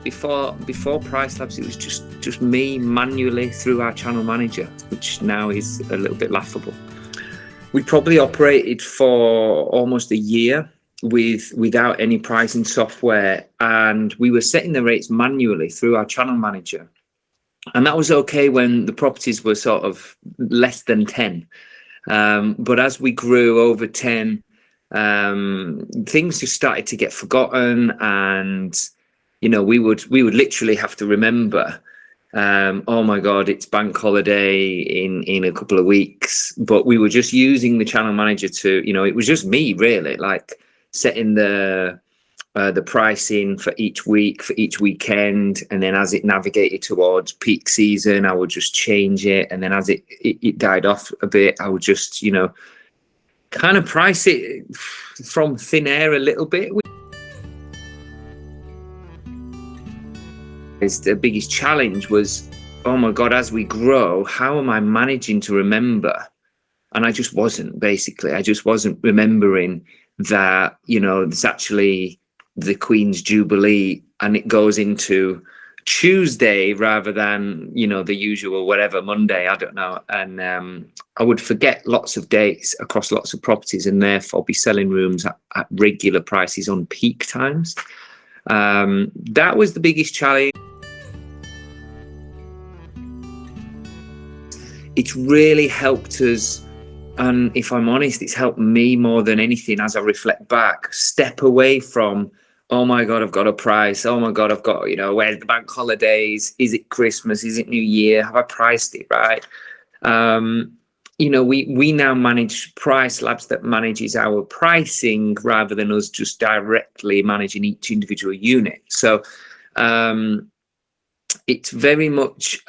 Before PriceLabs, it was just me manually through our channel manager, which now is a little bit laughable. We probably operated for almost a year without any pricing software, and we were setting the rates manually through our channel manager. And that was okay when the properties were sort of less than 10. But as we grew over 10, things just started to get forgotten, and you know, we would literally have to remember, oh my God, it's bank holiday in a couple of weeks. But we were just using the channel manager to, you know, it was just me really, like setting the pricing for each week, for each weekend, and then as it navigated towards peak season, I would just change it, and then as it died off a bit, I would just, you know, kind of price it from thin air a little bit. The biggest challenge was, oh my God, as we grow, how am I managing to remember? And I just wasn't, basically. I just wasn't remembering that, you know, it's actually the Queen's Jubilee and it goes into Tuesday rather than, you know, the usual whatever Monday, I don't know. And I would forget lots of dates across lots of properties and therefore be selling rooms at regular prices on peak times. That was the biggest challenge. It's really helped us, and if I'm honest, it's helped me more than anything as I reflect back, step away from, oh my God, I've got a price. Oh my God, I've got, you know, where's the bank holidays? Is it Christmas? Is it New Year? Have I priced it right? You know, we now manage PriceLabs that manages our pricing rather than us just directly managing each individual unit. So it's very much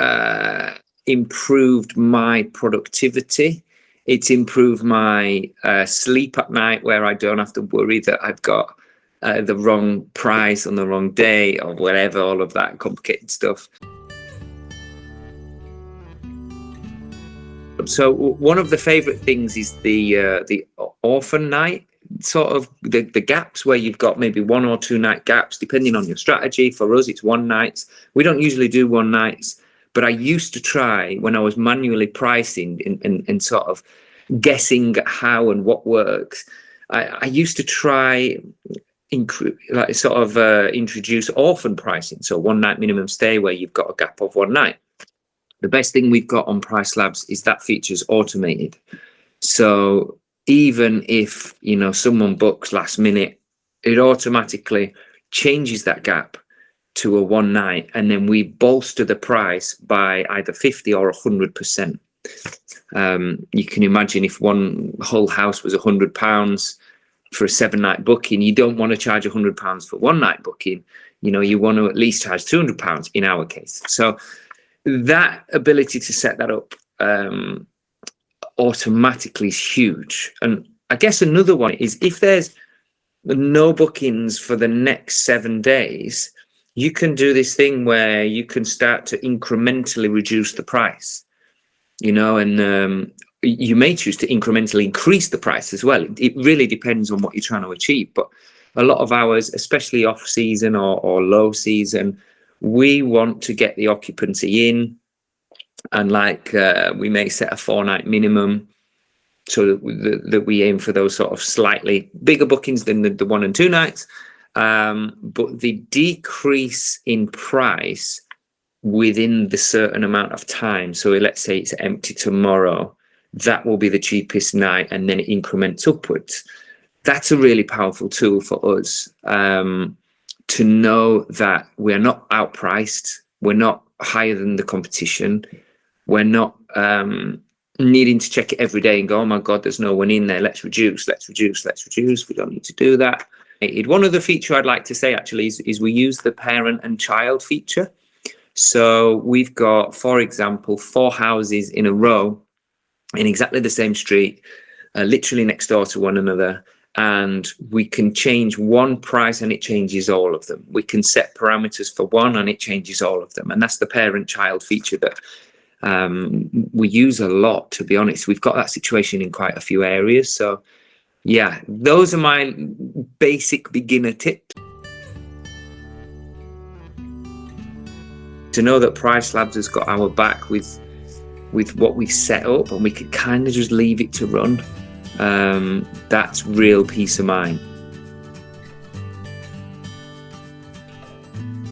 improved my productivity. It's improved my sleep at night, where I don't have to worry that I've got the wrong price on the wrong day or whatever, all of that complicated stuff. So one of the favorite things is the orphan night, sort of the gaps where you've got maybe 1 or 2 night gaps, depending on your strategy. For us, it's 1 night. We don't usually do 1 nights, but I used to try when I was manually pricing and sort of guessing how and what works. I used to try introduce orphan pricing, so 1 night minimum stay where you've got a gap of 1 night. The best thing we've got on PriceLabs is that feature's automated. So even if, you know, someone books last minute, it automatically changes that gap to a 1 night, and then we bolster the price by either 50 or 100%. You can imagine if one whole house was £100 for a 7-night booking, you don't want to charge £100 for 1 night booking. You know, you want to at least charge £200 in our case. So that ability to set that up automatically is huge. And I guess another one is if there's no bookings for the next 7 days, you can do this thing where you can start to incrementally reduce the price, you know, and you may choose to incrementally increase the price as well. It really depends on what you're trying to achieve. But a lot of ours, especially off season or low season, we want to get the occupancy in, and like we may set a 4-night minimum so that we aim for those sort of slightly bigger bookings than the 1 and 2 nights. But the decrease in price within the certain amount of time, so let's say it's empty tomorrow, that will be the cheapest night, and then it increments upwards. That's a really powerful tool for us, to know that we're not outpriced, we're not higher than the competition, we're not needing to check it every day and go, oh my God, there's no one in there, let's reduce. We don't need to do that. One other feature I'd like to say actually is we use the parent and child feature. So we've got, for example, 4 houses in a row in exactly the same street, literally next door to one another, and we can change one price and it changes all of them. We can set parameters for one and it changes all of them, and that's the parent-child feature that we use a lot, to be honest. We've got that situation in quite a few areas. So yeah, those are my basic beginner tips. to know that PriceLabs has got our back with what we set up, and we could kind of just leave it to run. That's real peace of mind.